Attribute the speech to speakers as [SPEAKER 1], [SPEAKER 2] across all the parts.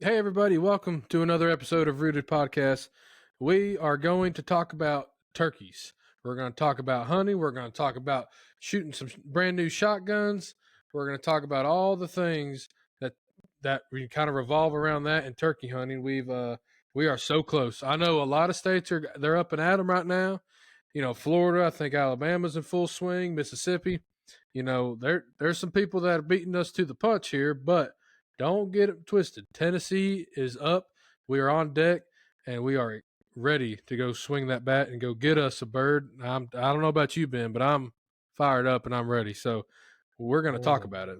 [SPEAKER 1] Hey, everybody, welcome to another episode of Rooted Podcast. We are going to talk about turkeys. We're going to talk about hunting. We're going to talk about shooting some brand new shotguns. We're going to talk about all the things that we kind of revolve around that and turkey hunting. We are so close. I know a lot of states they're up and at them right now. Florida, I think Alabama's in full swing, Mississippi. There's some people that are beating us to the punch here, but don't get it twisted. Tennessee is up. We are on deck, and we are ready to go swing that bat and go get us a bird. I don't know about you, Ben, but I'm fired up and I'm ready. So we're going to talk about it.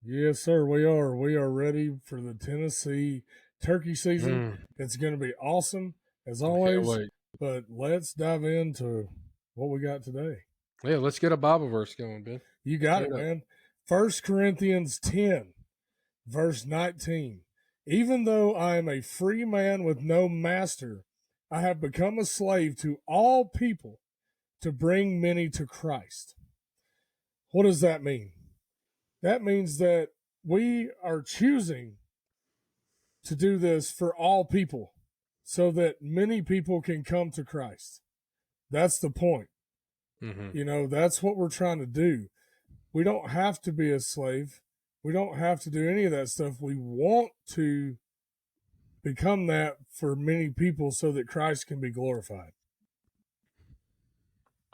[SPEAKER 2] Yes, sir. We are. We are ready for the Tennessee turkey season. It's going to be awesome as always.
[SPEAKER 1] Can't wait.
[SPEAKER 2] But let's dive into what we got today.
[SPEAKER 1] Yeah, let's get a Bibleverse going, Ben.
[SPEAKER 2] You got it, man. 1 Corinthians 10, verse 19. Even though I am a free man with no master, I have become a slave to all people to bring many to Christ. What does that mean? That means that we are choosing to do this for all people so that many people can come to Christ. That's the point.
[SPEAKER 1] Mm-hmm.
[SPEAKER 2] That's what we're trying to do. We don't have to be a slave. We don't have to do any of that stuff. We want to become that for many people so that Christ can be glorified.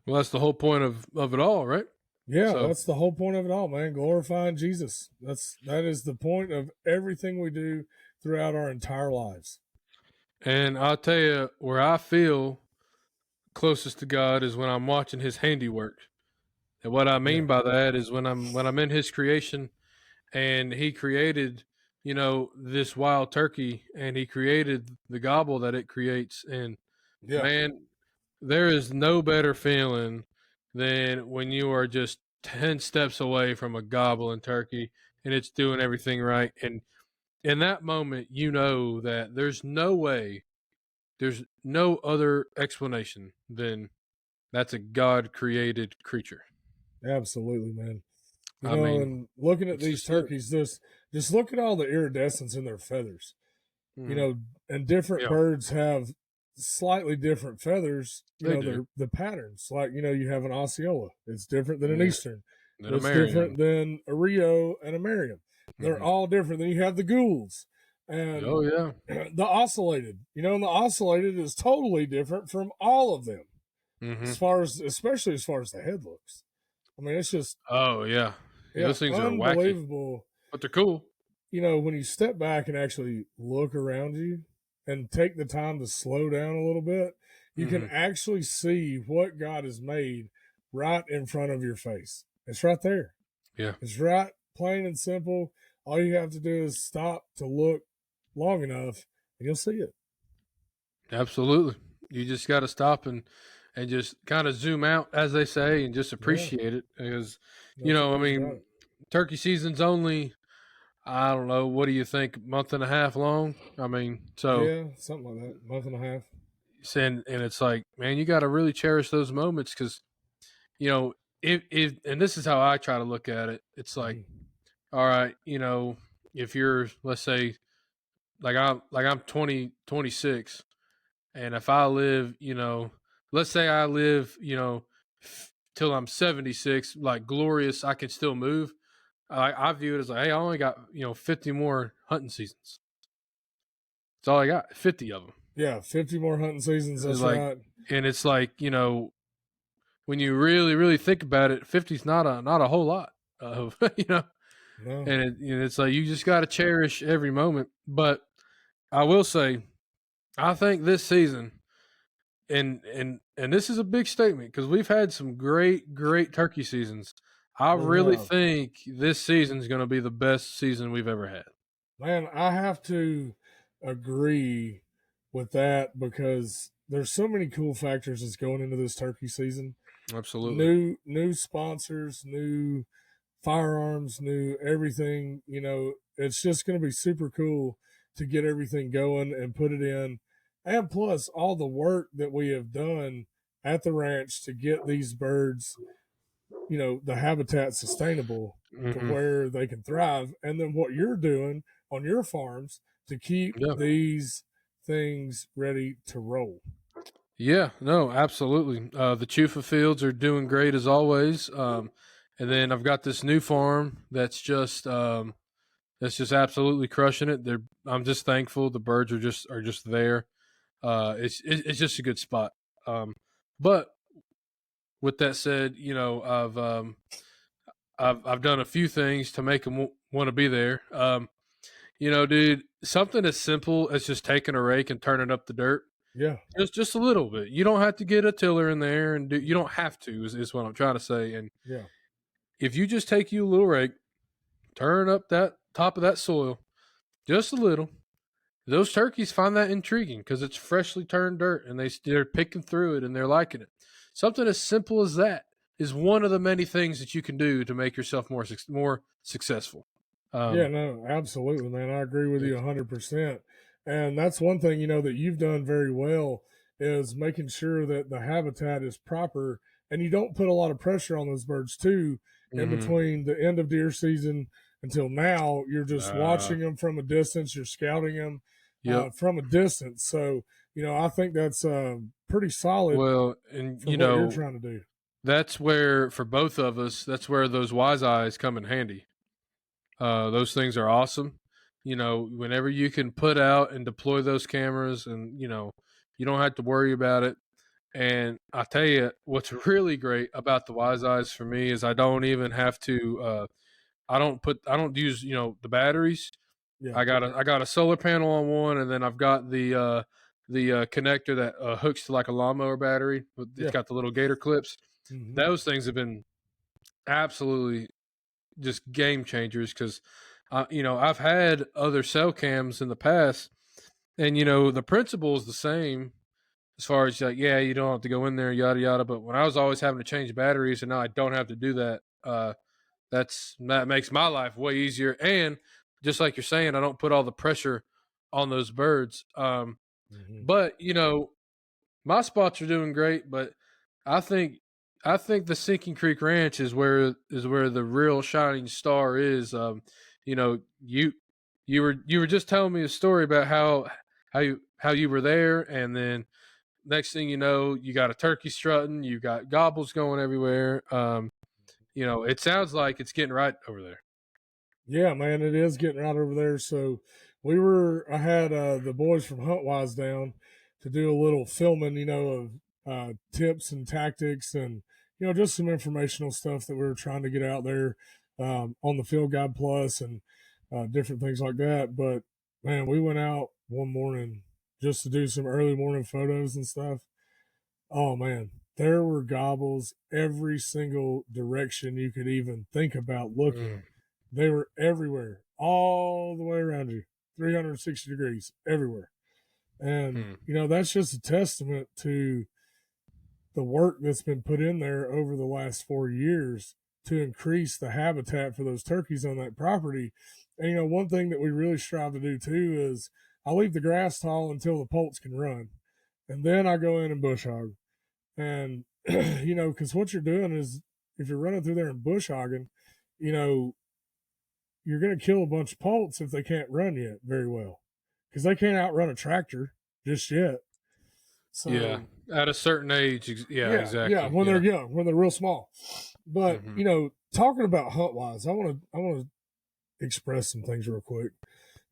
[SPEAKER 1] Well, that's the whole point of it all, right?
[SPEAKER 2] Yeah, that's the whole point of it all, man. Glorifying Jesus. That is the point of everything we do throughout our entire lives.
[SPEAKER 1] And I'll tell you where I feel closest to God is when I'm watching his handiwork. And what I mean by that is when I'm in his creation and he created, this wild turkey and he created the gobble that it creates. And man, there is no better feeling than when you are just 10 steps away from a gobbling turkey and it's doing everything right. And in that moment, you know that there's no other explanation than that's a God created creature.
[SPEAKER 2] Absolutely, man. And looking at these turkeys, just look at all the iridescence in their feathers. And different birds have slightly different feathers. The patterns. Like, you have an Osceola. It's different than an Eastern. It's different than a Rio and a Merriam. They're all different. Then you have the Goulds. And the ocellated. And the ocellated is totally different from all of them. Especially as far as the head looks. I mean, it's just
[SPEAKER 1] those things are
[SPEAKER 2] unbelievable.
[SPEAKER 1] But they're cool.
[SPEAKER 2] When you step back and actually look around you and take the time to slow down a little bit, you can actually see what God has made right in front of your face. It's right there.
[SPEAKER 1] Yeah.
[SPEAKER 2] It's right, plain and simple. All you have to do is stop to look long enough and you'll see it.
[SPEAKER 1] Absolutely. You just got to stop and just kind of zoom out, as they say, and just appreciate it. Because, turkey season's only, I don't know, what do you think, month and a half long?
[SPEAKER 2] something like that, month and a half.
[SPEAKER 1] And it's like, man, you got to really cherish those moments because, and this is how I try to look at it. It's like, all right, if you're, let's say, I'm 26, and if I live, let's say I live, till I'm 76, like glorious, I can still move. I view it as like, hey, I only got 50 more hunting seasons. That's all I got, 50 of them.
[SPEAKER 2] Yeah, 50 more hunting seasons. That's right.
[SPEAKER 1] And it's like, when you really, really think about it, 50 is not a whole lot of,
[SPEAKER 2] No.
[SPEAKER 1] And it's like you just got to cherish every moment. But I will say, I think this season, and this is a big statement because we've had some great turkey seasons. I really think this season is going to be the best season we've ever had.
[SPEAKER 2] Man, I have to agree with that because there's so many cool factors that's going into this turkey season.
[SPEAKER 1] Absolutely.
[SPEAKER 2] New sponsors, new firearms, new everything. It's just going to be super cool to get everything going and put it in. And plus all the work that we have done at the ranch to get these birds, the habitat sustainable to where they can thrive. And then what you're doing on your farms to keep these things ready to roll.
[SPEAKER 1] Yeah, no, absolutely. The Chufa fields are doing great as always. And then I've got this new farm that's just absolutely crushing it. I'm just thankful the birds are just there. It's just a good spot. But with that said, I've done a few things to make them want to be there. Dude, something as simple as just taking a rake and turning up the dirt.
[SPEAKER 2] Yeah,
[SPEAKER 1] just a little bit. You don't have to get a tiller in there, and you don't have to. Is what I'm trying to say. And
[SPEAKER 2] yeah,
[SPEAKER 1] if you just take you a little rake, turn up that top of that soil, just a little. Those turkeys find that intriguing because it's freshly turned dirt, and they're picking through it and they're liking it. Something as simple as that is one of the many things that you can do to make yourself more successful.
[SPEAKER 2] Yeah, no, absolutely, man. I agree with you 100%. And that's one thing, that you've done very well is making sure that the habitat is proper and you don't put a lot of pressure on those birds too. In between the end of deer season until now, you're just watching them from a distance, you're scouting them from a distance. So, I think that's pretty solid.
[SPEAKER 1] Well, and
[SPEAKER 2] what you're trying to do.
[SPEAKER 1] That's where, for both of us, that's where those wise eyes come in handy. Those things are awesome. Whenever you can put out and deploy those cameras and, you don't have to worry about it. And I tell you, what's really great about the wise eyes for me is I don't even have to, I don't use, the batteries.
[SPEAKER 2] Yeah.
[SPEAKER 1] I got a solar panel on one, and then I've got the connector that hooks to like a lawnmower battery. It's got the little gator clips.
[SPEAKER 2] Mm-hmm.
[SPEAKER 1] Those things have been absolutely just game changers because, I've had other cell cams in the past, and the principle is the same as far as like, yeah, you don't have to go in there, yada yada. But when I was always having to change batteries, and now I don't have to do that, that makes my life way easier. And just like you're saying, I don't put all the pressure on those birds. But my spots are doing great, but I think the Sinking Creek Ranch is where the real shining star is. You were just telling me a story about how you were there, and then next thing you know, you got a turkey strutting, you got gobbles going everywhere. It sounds like it's getting right over there.
[SPEAKER 2] Yeah, man, it is getting right over there. So I had the boys from Huntwise down to do a little filming, of tips and tactics and, just some informational stuff that we were trying to get out there on the Field Guide Plus and different things like that. But man, we went out one morning just to do some early morning photos and stuff. Oh man, there were gobbles every single direction you could even think about looking. They were everywhere, all the way around you, 360 degrees, everywhere. And, that's just a testament to the work that's been put in there over the last 4 years to increase the habitat for those turkeys on that property. And, one thing that we really strive to do too is I leave the grass tall until the poults can run. And then I go in and bush hog. And, because what you're doing is if you're running through there and bush hogging, you're going to kill a bunch of poults if they can't run yet very well because they can't outrun a tractor just yet. So,
[SPEAKER 1] yeah, at a certain age, exactly.
[SPEAKER 2] Yeah, when they're young, when they're real small. But talking about Huntwise, I want to express some things real quick.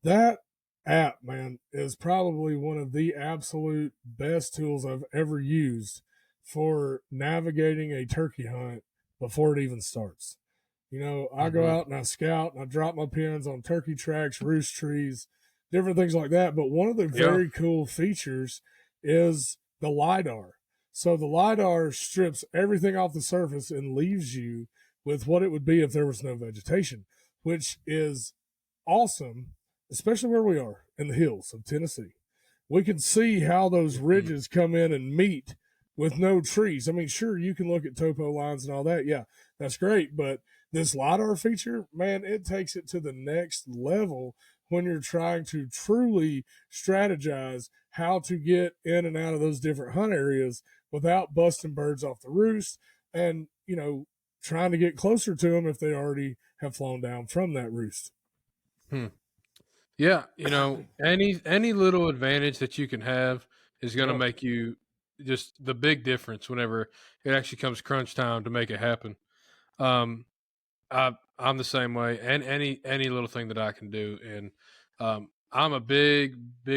[SPEAKER 2] That app, man, is probably one of the absolute best tools I've ever used for navigating a turkey hunt before it even starts. I go out and I scout and I drop my pins on turkey tracks, roost trees, different things like that. But one of the very cool features is the LiDAR. So the LiDAR strips everything off the surface and leaves you with what it would be if there was no vegetation, which is awesome, especially where we are in the hills of Tennessee. We can see how those ridges come in and meet with no trees. I mean, sure, you can look at topo lines and all that. Yeah, that's great. But this LiDAR feature, man, it takes it to the next level when you're trying to truly strategize how to get in and out of those different hunt areas without busting birds off the roost and, trying to get closer to them if they already have flown down from that roost.
[SPEAKER 1] Yeah, any little advantage that you can have is going to make you just the big difference whenever it actually comes crunch time to make it happen. I'm the same way, and any little thing that I can do, and I'm a big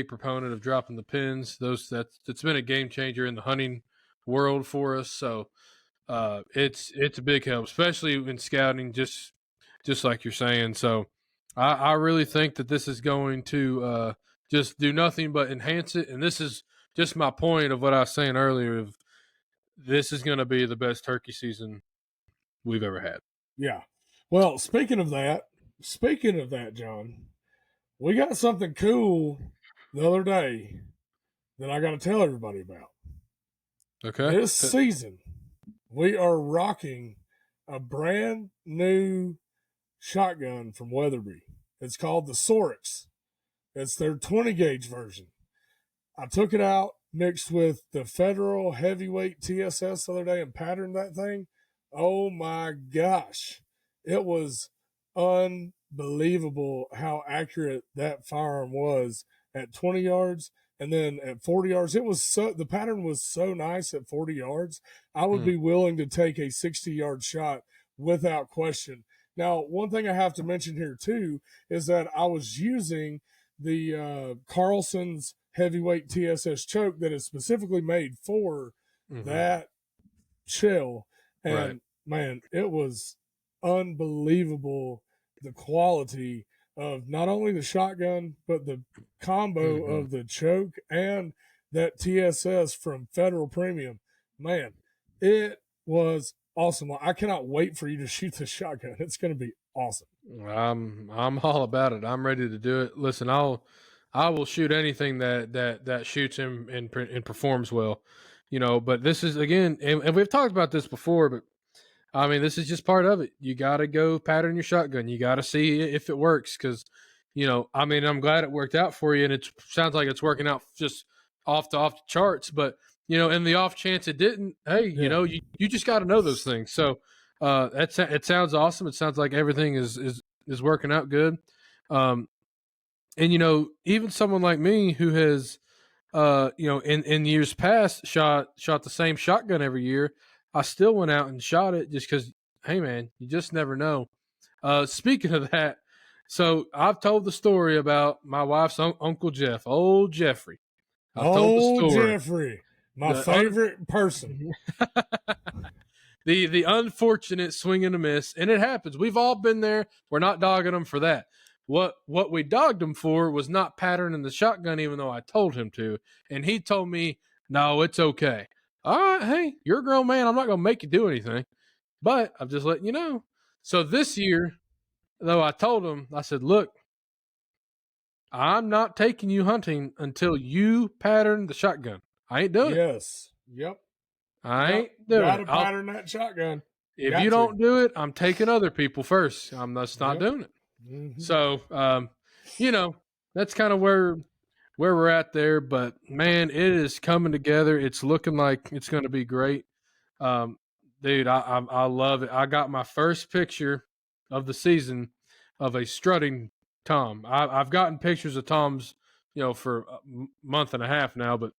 [SPEAKER 1] proponent of dropping the pins. That's been a game changer in the hunting world for us. So it's a big help, especially in scouting, just like you're saying. So I really think that this is going to just do nothing but enhance it. And this is just my point of what I was saying earlier. Of this is going to be the best turkey season we've ever had.
[SPEAKER 2] Yeah. Well, speaking of that, John, we got something cool the other day that I got to tell everybody about.
[SPEAKER 1] Okay.
[SPEAKER 2] This season, we are rocking a brand new shotgun from Weatherby. It's called the Sorex. It's their 20 gauge version. I took it out, mixed with the Federal Heavyweight TSS the other day, and patterned that thing. Oh my gosh. It was unbelievable how accurate that firearm was at 20 yards. And then at 40 yards, the pattern was so nice at 40 yards. I would be willing to take a 60-yard shot without question. Now, one thing I have to mention here too is that I was using the Carlson's heavyweight TSS choke that is specifically made for that shell. And man, it was unbelievable, the quality of not only the shotgun, but the combo of the choke and that TSS from Federal Premium. Man, it was awesome. I cannot wait for you to shoot the shotgun. It's going to be awesome.
[SPEAKER 1] I'm all about it. I'm ready to do it. Listen, I will shoot anything that shoots and performs well, But this is again, and we've talked about this before, but I mean, this is just part of it. You got to go pattern your shotgun. You got to see if it works because, I mean, I'm glad it worked out for you, and it sounds like it's working out just off the charts. But in the off chance it didn't, hey, you just got to know those things. So it sounds awesome. It sounds like everything is working out good. And even someone like me who has, in years past shot the same shotgun every year, I still went out and shot it just because, hey man, you just never know. Speaking of that, so I've told the story about my wife's Uncle Jeff, old Jeffrey.
[SPEAKER 2] I've told the story. Jeffrey, my favorite person.
[SPEAKER 1] The unfortunate swing and a miss, and it happens. We've all been there. We're not dogging him for that. What we dogged him for was not patterning the shotgun, even though I told him to, and he told me, "No, it's okay." All right, hey, you're a grown man. I'm not going to make you do anything, but I'm just letting you know. So this year, though, I told him, I said, "Look, I'm not taking you hunting until you pattern the shotgun. I ain't doing it."
[SPEAKER 2] Yes. Yep.
[SPEAKER 1] I ain't doing it.
[SPEAKER 2] Gotta pattern that shotgun.
[SPEAKER 1] If you don't do it, I'm taking other people first. I'm just not doing it. So, that's kind of where we're at there. But man, it is coming together. It's looking like it's going to be great. Dude, I love it. I got my first picture of the season of a strutting Tom. I've gotten pictures of Toms, for a month and a half now, but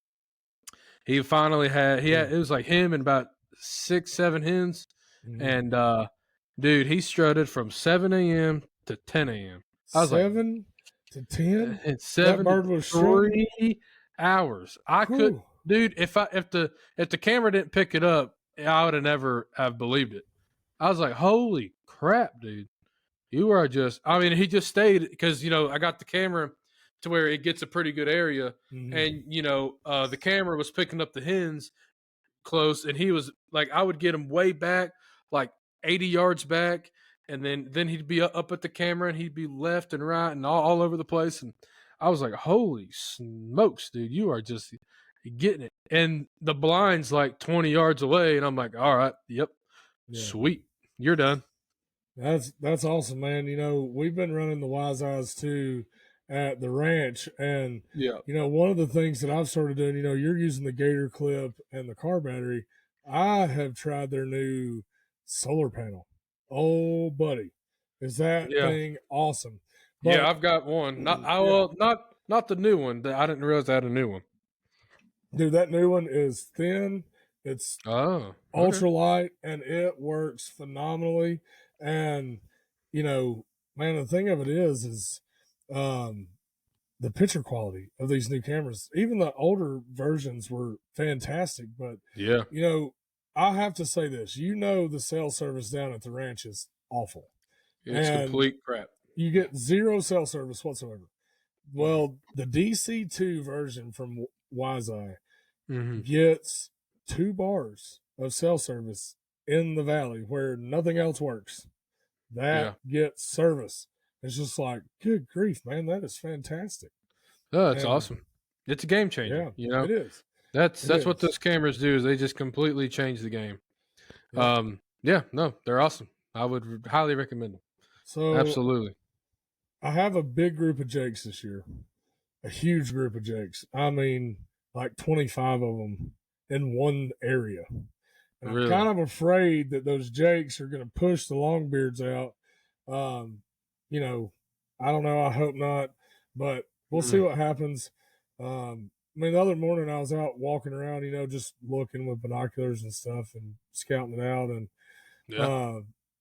[SPEAKER 1] he finally had it was like him and about 6-7 hens. And dude, he strutted from 7 a.m. to 10 a.m.
[SPEAKER 2] I was 7 to 10?
[SPEAKER 1] And 7 to 3 hours. I could, dude, if the camera didn't pick it up, I would have never have believed it. I was like, holy crap, dude. You are just, I mean, he just stayed because, I got the camera to where it gets a pretty good area. And, the camera was picking up the hens close, and he was like, I would get him way back, like 80 yards back. And then he'd be up at the camera and he'd be left and right and all over the place. And I was like, holy smokes, dude, you are just getting it. And the blind's like 20 yards away. And I'm like, all right, yep, sweet. You're done.
[SPEAKER 2] That's awesome, man. We've been running the Wise Eyes too at the ranch. And, one of the things that I've started doing, you're using the Gator clip and the car battery. I have tried their new solar panel. Oh, buddy, is that thing awesome?
[SPEAKER 1] Yeah, I've got one. Not the new one. I didn't realize I had a new one.
[SPEAKER 2] Dude, that new one is thin. It's ultralight, and it works phenomenally. And man, the thing of it is the picture quality of these new cameras. Even the older versions were fantastic, but
[SPEAKER 1] yeah,
[SPEAKER 2] I have to say this. The cell service down at the ranch is awful.
[SPEAKER 1] It's complete crap.
[SPEAKER 2] You get zero cell service whatsoever. Well, the DC2 version from Wi-Fi gets 2 bars of cell service in the valley where nothing else works. That gets service. It's just like, good grief, man, that is fantastic.
[SPEAKER 1] Oh, that's awesome. It's a game changer.
[SPEAKER 2] Yeah, it is.
[SPEAKER 1] That's what those cameras do, is they just completely change the game. Yeah. They're awesome. I would highly recommend them. So absolutely.
[SPEAKER 2] I have a big group of Jakes this year. A huge group of Jakes. I mean, like 25 of them in one area. And really? I'm kind of afraid that those Jakes are going to push the Longbeards out. I don't know. I hope not, but we'll see what happens. The other morning I was out walking around, just looking with binoculars and stuff and scouting it out. And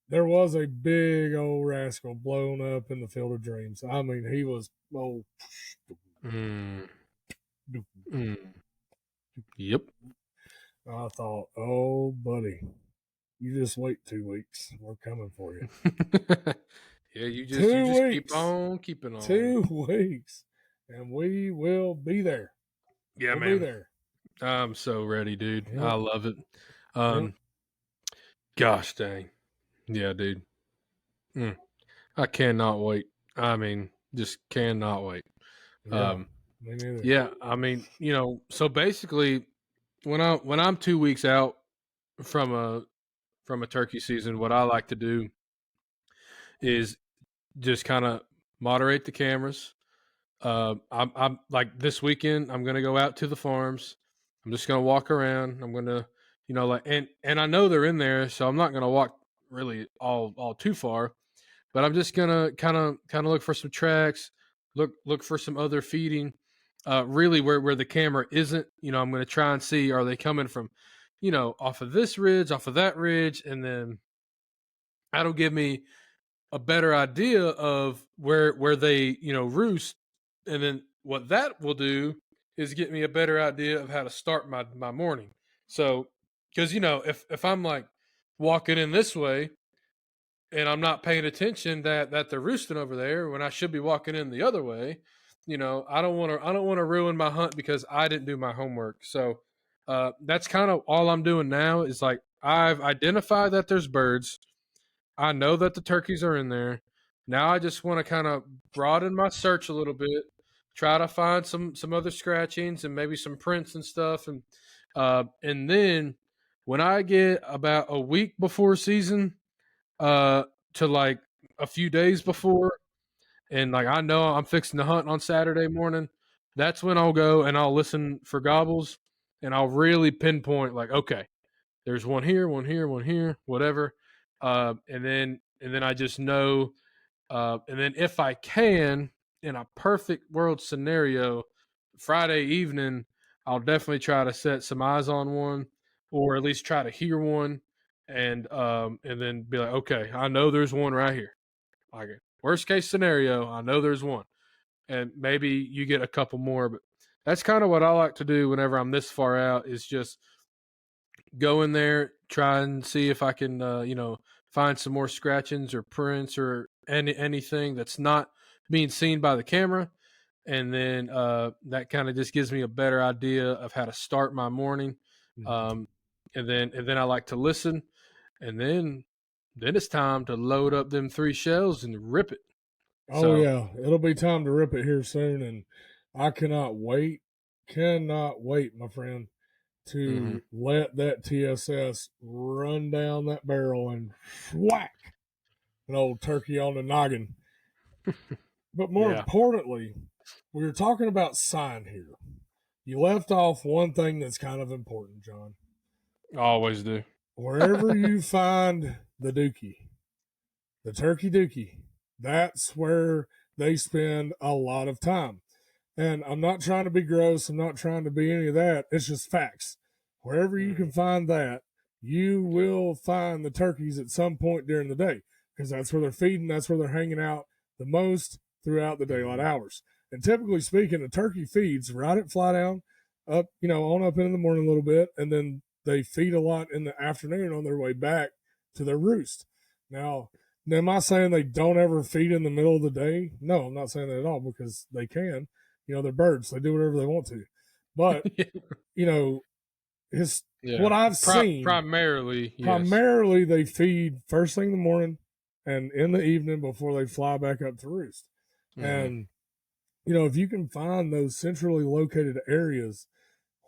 [SPEAKER 2] there was a big old rascal blown up in the Field of Dreams. I mean, he was
[SPEAKER 1] Yep.
[SPEAKER 2] I thought, oh, buddy, you just wait 2 weeks. We're coming for you.
[SPEAKER 1] Yeah, you just keep on keeping on.
[SPEAKER 2] 2 weeks, and we will be there.
[SPEAKER 1] Yeah,
[SPEAKER 2] we'll
[SPEAKER 1] man.
[SPEAKER 2] Be there.
[SPEAKER 1] I'm so ready, dude. Yep. I love it. Gosh dang. Yeah, dude. I cannot wait. I mean, just cannot wait.
[SPEAKER 2] Yeah, me neither.
[SPEAKER 1] Yeah, I mean, so basically when I'm 2 weeks out from a turkey season, what I like to do is just kind of moderate the cameras. I'm like this weekend, I'm going to go out to the farms. I'm just going to walk around. I'm going to, and I know they're in there, so I'm not going to walk really all too far, but I'm just going to kind of look for some tracks, look for some other feeding, really where the camera isn't. I'm going to try and see, are they coming from, off of this ridge, off of that ridge, and then that'll give me a better idea of where they, roost. And then what that will do is get me a better idea of how to start my morning. So, because, if I'm like walking in this way and I'm not paying attention that they're roosting over there when I should be walking in the other way, I don't want to ruin my hunt because I didn't do my homework. So, that's kind of all I'm doing now is like, I've identified that there's birds. I know that the turkeys are in there. Now I just want to kind of broaden my search a little bit, try to find some other scratchings and maybe some prints and stuff, and then when I get about a week before season, to like a few days before, and like I know I'm fixing to hunt on Saturday morning, that's when I'll go and I'll listen for gobbles, and I'll really pinpoint like, okay, there's one here, whatever, and then I just know. And then if I can, in a perfect world scenario, Friday evening, I'll definitely try to set some eyes on one, or at least try to hear one, and then be like, okay, I know there's one right here. Like worst case scenario, I know there's one, and maybe you get a couple more. But that's kind of what I like to do whenever I'm this far out. Is just go in there, try and see if I can, find some more scratchings or prints or anything that's not being seen by the camera, and then that kind of just gives me a better idea of how to start my morning. And then I like to listen, and then it's time to load up them 3 shells and rip it.
[SPEAKER 2] Yeah, it'll be time to rip it here soon, and I cannot wait, my friend, to let that TSS run down that barrel and whack an old turkey on the noggin. But more importantly, we were talking about sign here. You left off one thing that's kind of important, John.
[SPEAKER 1] I always do.
[SPEAKER 2] Wherever you find the dookie, the turkey dookie, that's where they spend a lot of time. And I'm not trying to be gross. I'm not trying to be any of that. It's just facts. Wherever you can find that, you will find the turkeys at some point during the day because that's where they're feeding. That's where they're hanging out the most throughout the daylight hours. And typically speaking, a turkey feeds right at fly down, up, on up in the morning a little bit, and then they feed a lot in the afternoon on their way back to their roost. Now, am I saying they don't ever feed in the middle of the day? No, I'm not saying that at all because they can. They're birds. They do whatever they want to. But, what I've seen.
[SPEAKER 1] Primarily,
[SPEAKER 2] they feed first thing in the morning and in the evening before they fly back up to roost. Mm-hmm. And, if you can find those centrally located areas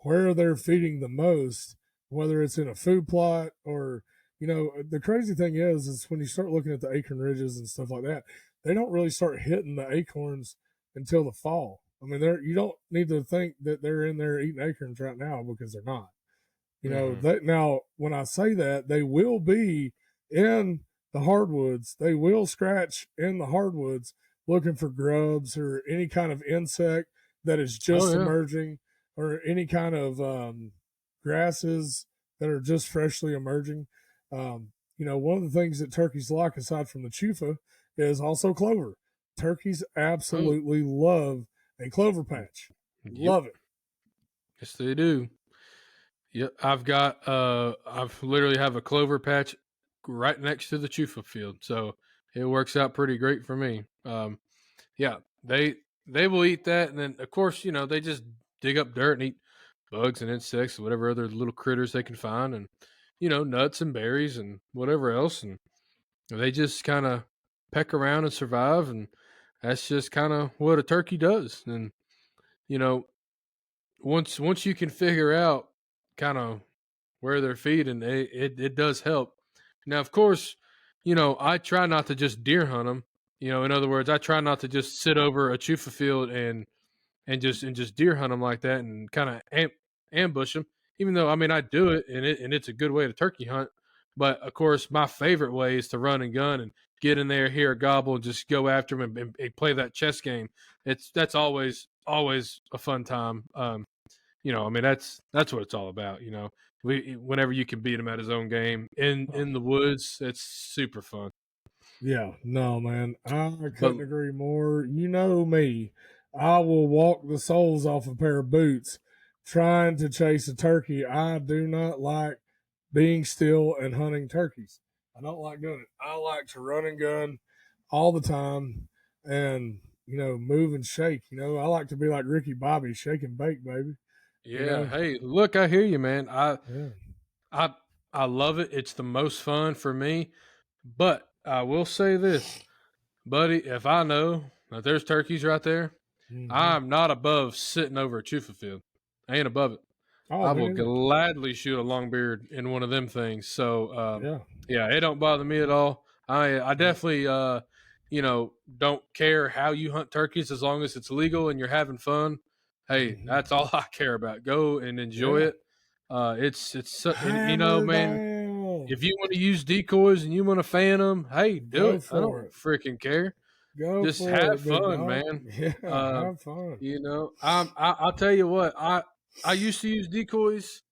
[SPEAKER 2] where they're feeding the most, whether it's in a food plot or, the crazy thing is when you start looking at the acorn ridges and stuff like that, they don't really start hitting the acorns until the fall. I mean, you don't need to think that they're in there eating acorns right now because they're not. Now, when I say that, they will be in the hardwoods. They will scratch in the hardwoods looking for grubs or any kind of insect that is just emerging or any kind of grasses that are just freshly emerging. One of the things that turkeys like, aside from the chufa, is also clover. Turkeys absolutely love a clover patch. Love it.
[SPEAKER 1] Yes, they do. Yep, I've literally have a clover patch right next to the chufa field, so it works out pretty great for me. They will eat that, and then of course they just dig up dirt and eat bugs and insects and whatever other little critters they can find, and nuts and berries and whatever else, and they just kind of peck around and survive, and that's just kind of what a turkey does. And once you can figure out kind of where they're feeding, it does help. Now, of course, I try not to just deer hunt them. In other words, I try not to just sit over a chufa field and just deer hunt them like that and kind of ambush them. Even though, I mean, I do it and it's a good way to turkey hunt. But of course, my favorite way is to run and gun and get in there, hear a gobble, and just go after them and play that chess game. That's always a fun time. I mean, that's what it's all about. Whenever you can beat him at his own game in the woods, it's super fun.
[SPEAKER 2] Yeah, no, man, I couldn't agree more. You know me, I will walk the soles off a pair of boots trying to chase a turkey. I do not like being still and hunting turkeys. I don't like doing it. I like to run and gun all the time and, move and shake. I like to be like Ricky Bobby, shake and bake, baby.
[SPEAKER 1] Yeah. Hey, look, I hear you, man. I love it. It's the most fun for me. But I will say this, buddy, if I know that there's turkeys right there, I'm not above sitting over a chufa field. I ain't above it. I will gladly shoot a longbeard in one of them things. So, it don't bother me at all. I definitely, don't care how you hunt turkeys as long as it's legal and you're having fun. Hey, that's all I care about. Go and enjoy it. It's man, if you want to use decoys and you want to fan them, hey, do it. I don't freaking care. Just have fun, man.
[SPEAKER 2] Yeah, have fun.
[SPEAKER 1] I'll tell you what, I used to use decoys,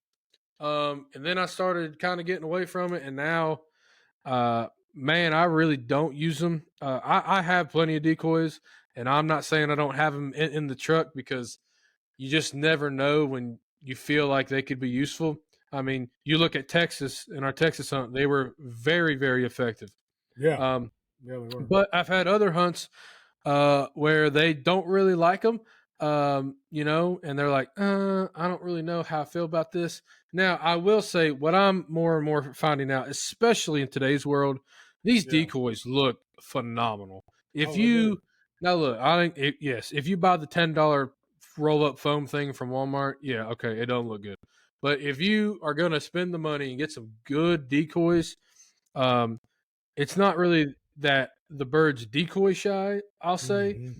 [SPEAKER 1] and then I started kind of getting away from it, and now, man, I really don't use them. I have plenty of decoys, and I'm not saying I don't have them in the truck because you just never know when you feel like they could be useful. I mean, you look at Texas and our Texas hunt; they were very, very effective.
[SPEAKER 2] Yeah,
[SPEAKER 1] they were. But I've had other hunts where they don't really like them. And they're like, I don't really know how I feel about this. Now, I will say what I'm more and more finding out, especially in today's world, these decoys look phenomenal. Now look, I think if you buy the $10 roll up foam thing from Walmart, okay, it don't look good. But if you are going to spend the money and get some good decoys, it's not really that the bird's decoy shy, I'll say.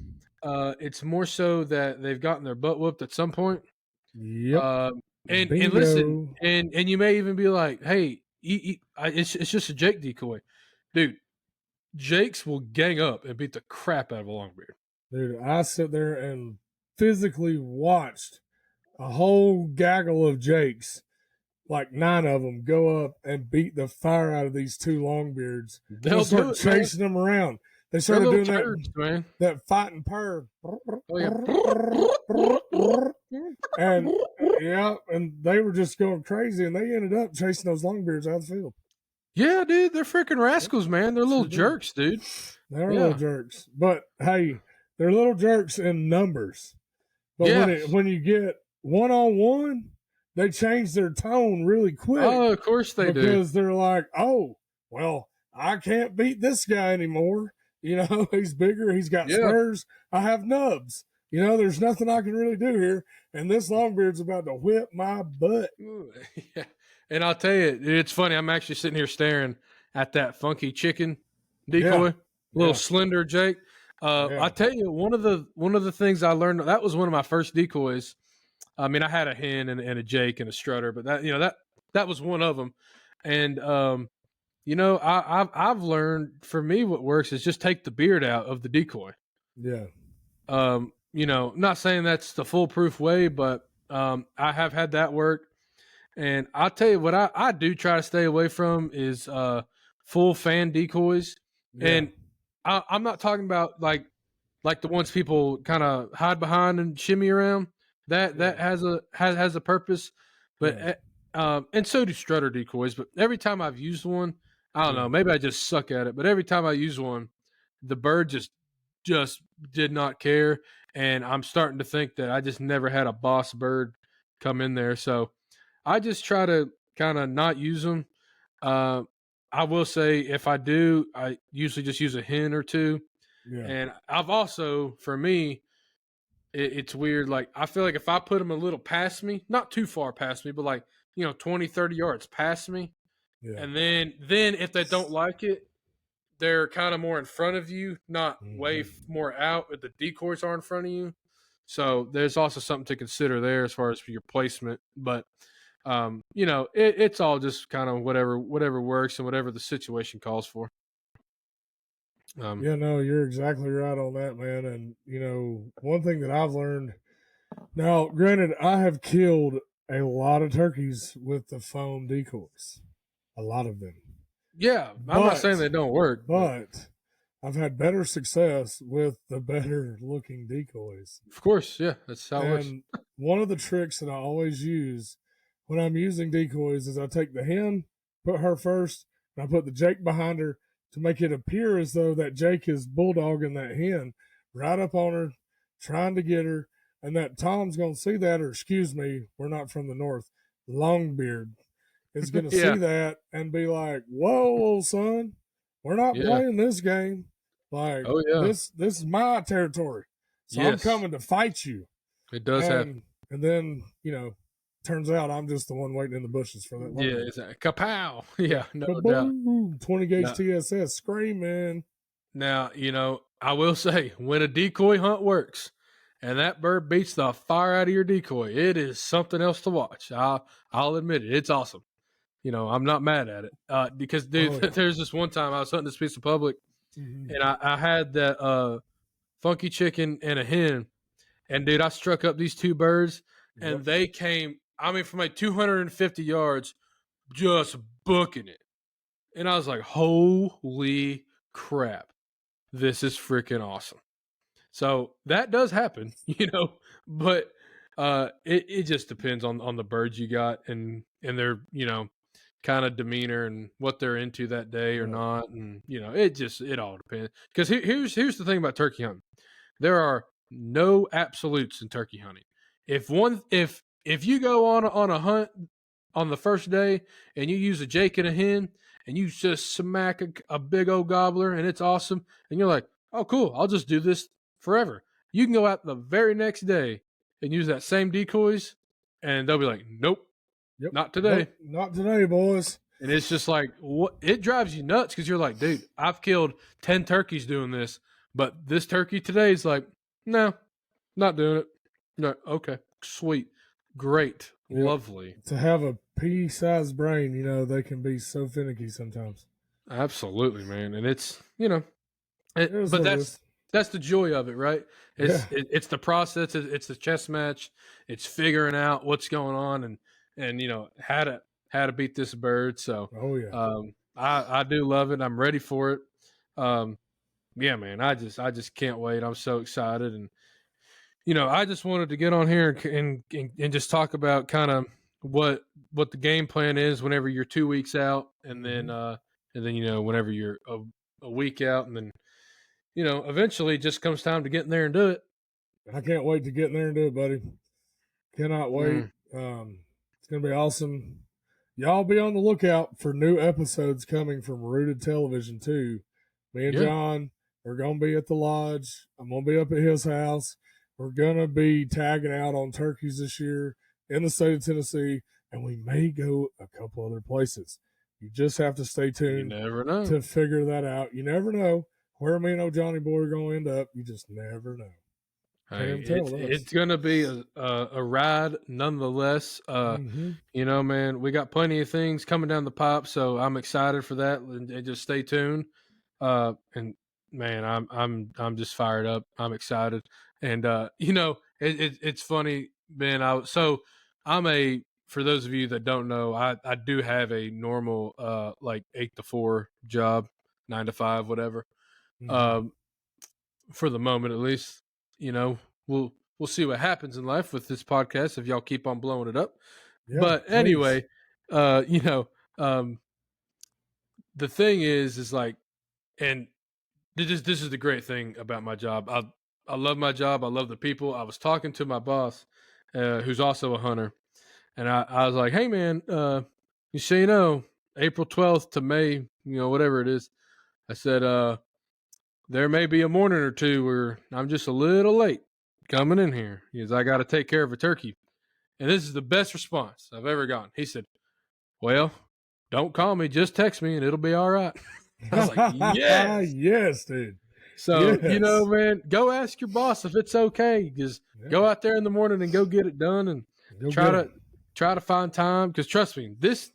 [SPEAKER 1] It's more so that they've gotten their butt whooped at some point.
[SPEAKER 2] Yep.
[SPEAKER 1] And listen, and you may even be like, hey, it's just a Jake decoy. Dude, Jakes will gang up and beat the crap out of a longbeard.
[SPEAKER 2] Dude, I sit there and physically watched a whole gaggle of jakes, like 9 of them, go up and beat the fire out of these 2 longbeards.
[SPEAKER 1] They'll
[SPEAKER 2] start
[SPEAKER 1] do it,
[SPEAKER 2] chasing them around. They started doing that fighting purr.
[SPEAKER 1] Oh, yeah.
[SPEAKER 2] And and they were just going crazy, and they ended up chasing those longbeards out of the field.
[SPEAKER 1] Yeah, dude, they're freaking rascals, man. They're little jerks, dude.
[SPEAKER 2] They're little jerks. But hey, they're little jerks in numbers. But when you get one-on-one, they change their tone really quick.
[SPEAKER 1] Oh, of course they do.
[SPEAKER 2] Because they're like, oh, well, I can't beat this guy anymore. You know, he's bigger. He's got spurs. I have nubs. You know, there's nothing I can really do here. And this longbeard's about to whip my butt.
[SPEAKER 1] Yeah. And I'll tell you, it's funny. I'm actually sitting here staring at that funky chicken decoy, little slender Jake. I tell you, one of the things I learned, that was one of my first decoys. I mean, I had a hen and a Jake and a strutter, but that was one of them. And I've learned, for me, what works is just take the beard out of the decoy.
[SPEAKER 2] Yeah.
[SPEAKER 1] Not saying that's the foolproof way, but I have had that work. And I'll tell you what I do try to stay away from is full fan decoys. Yeah. And I'm not talking about like the ones people kind of hide behind and shimmy around. That has a purpose, but and so do strutter decoys. But every time I've used one, I don't know, maybe I just suck at it. But every time I use one, the bird just did not care, and I'm starting to think that I just never had a boss bird come in there. So I just try to kind of not use them. I will say if I do, I usually just use a hen or two. Yeah. And I've also, for me, it's weird. Like, I feel like if I put them a little past me, not too far past me, but like, 20, 30 yards past me. Yeah. And then if they don't like it, they're kind of more in front of you, not way more out, but the decoys are in front of you. So there's also something to consider there as far as your placement. But it's all just kind of whatever works and whatever the situation calls for.
[SPEAKER 2] You're exactly right on that, man. And one thing that I've learned now, granted, I have killed a lot of turkeys with the foam decoys, a lot of them.
[SPEAKER 1] Yeah, I'm not saying they don't work,
[SPEAKER 2] but I've had better success with the better looking decoys.
[SPEAKER 1] Of course, yeah, that's how it works. And
[SPEAKER 2] one of the tricks that I always use when I'm using decoys is I take the hen, put her first, and I put the Jake behind her to make it appear as though that Jake is bulldogging that hen right up on her, trying to get her, and that Tom's going to see that, or excuse me, we're not from the north, Longbeard is going to see that and be like, whoa, old son, we're not playing this game. Like, this is my territory. So I'm coming to fight you.
[SPEAKER 1] It does happen.
[SPEAKER 2] And then, turns out I'm just the one waiting in the bushes for that.
[SPEAKER 1] Yeah, exactly. Kapow. Yeah, no doubt.
[SPEAKER 2] 20 gauge TSS screaming.
[SPEAKER 1] Now, I will say, when a decoy hunt works and that bird beats the fire out of your decoy, it is something else to watch. I'll admit it. It's awesome. I'm not mad at it. Because, dude, there's this one time I was hunting this piece of public, and I had that funky chicken and a hen, and, dude, I struck up these 2 birds, and they came, from like 250 yards, just booking it. And I was like, holy crap, this is freaking awesome. So that does happen, but it just depends on the birds you got and their, kind of demeanor and what they're into that day or not. And, it all depends. Because here's the thing about turkey hunting. There are no absolutes in turkey hunting. If you go on a hunt on the first day and you use a Jake and a hen and you just smack a big old gobbler and it's awesome, and you're like, oh, cool, I'll just do this forever. You can go out the very next day and use that same decoys, and they'll be like, nope, not today.
[SPEAKER 2] Nope, not today, boys.
[SPEAKER 1] And it's just like, what? It drives you nuts because you're like, dude, I've killed 10 turkeys doing this, but this turkey today is like, no, not doing it. No, okay, sweet. Great. Lovely.
[SPEAKER 2] To have a pea-sized brain, they can be so finicky sometimes.
[SPEAKER 1] Absolutely, man. And it's, but that's the joy of it, right? It's the process. It's the chess match. It's figuring out what's going on and you know how to beat this bird. So I do love it. I'm ready for it. Yeah, man. I just can't wait. I'm so excited, and you know I just wanted to get on here and just talk about kind of what the game plan is whenever you're 2 weeks out, and then you know whenever you're a week out, and then you know eventually just comes time to get in there and do it.
[SPEAKER 2] I can't wait to get in there and do it, buddy. Cannot wait. It's gonna be awesome. Y'all be on the lookout for new episodes coming from Rooted Television too. Me and John, we're gonna be at the lodge. I'm gonna be up at his house. We're gonna be tagging out on turkeys this year in the state of Tennessee, and we may go a couple other places. You just have to stay tuned.
[SPEAKER 1] You never know
[SPEAKER 2] to figure that out. You never know where me and old Johnny Boy are gonna end up. You just never know.
[SPEAKER 1] Hey, it's going to be a ride nonetheless. You know, man, we got plenty of things coming down the pipe, so I'm excited for that. And just stay tuned. And man, I'm just fired up. I'm excited. And you know, it's funny, Ben. For those of you that don't know, I do have a normal like 8 to 4 job, 9 to 5, whatever. For the moment, at least. You know, we'll see what happens in life with this podcast if y'all keep on blowing it up. Yeah, but anyway, you know, the thing is like, and this is the great thing about my job. I love my job. I love the people. I was talking to my boss, who's also a hunter, and I was like, hey man, you say, you know, April 12th to May, you know, whatever it is. I said, there may be a morning or two where I'm just a little late coming in here because I got to take care of a turkey. And this is the best response I've ever gotten. He said, well, don't call me, just text me and it'll be all right. I was like, yes.
[SPEAKER 2] Yes, dude.
[SPEAKER 1] So, you know, man, go ask your boss if it's okay. Just go out there in the morning and go get it done and try to find time. Because trust me, this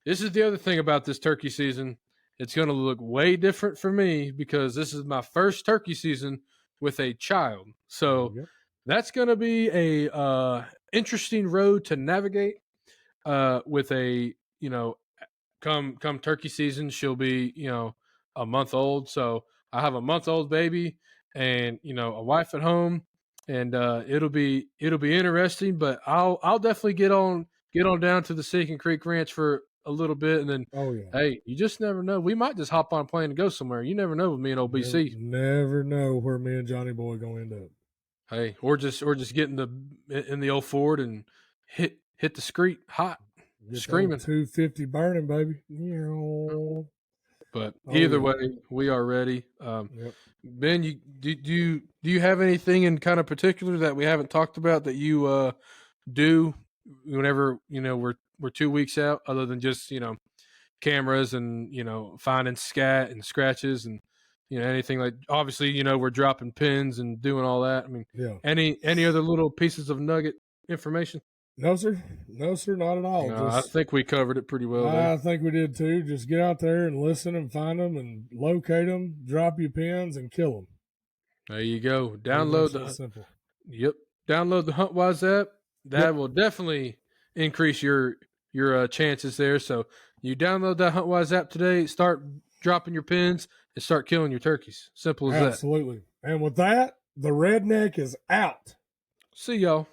[SPEAKER 1] is the other thing about this turkey season. It's going to look way different for me because this is my first turkey season with a child. So that's going to be a interesting road to navigate with a, you know, come turkey season, she'll be, you know, a month old. So I have a month-old baby and, you know, a wife at home, and it'll be interesting, but I'll definitely get on down to the Seeking Creek Ranch for a little bit, and then hey, you just never know. We might just hop on a plane and go somewhere. You never know with me and OBC.
[SPEAKER 2] Never know where me and Johnny Boy gonna end up.
[SPEAKER 1] Hey, or just get in the old Ford and hit the street hot, screaming
[SPEAKER 2] 250 burning, baby.
[SPEAKER 1] But either way, we are ready. Ben, do you have anything in kind of particular that we haven't talked about that you do whenever, you know, we're 2 weeks out, other than just, you know, cameras and, you know, finding scat and scratches and, you know, anything like, obviously, you know, we're dropping pins and doing all that. I mean, any other little pieces of nugget information?
[SPEAKER 2] No, sir, not at all.
[SPEAKER 1] No, I think we covered it pretty well.
[SPEAKER 2] I think we did too. Just get out there and listen and find them and locate them, drop your pins and kill them.
[SPEAKER 1] There you go. Download download the HuntWise app. That will definitely increase your chances there. So you download that HuntWise app today, start dropping your pins, and start killing your turkeys. Simple as that.
[SPEAKER 2] Absolutely. And with that, the redneck is out.
[SPEAKER 1] See y'all.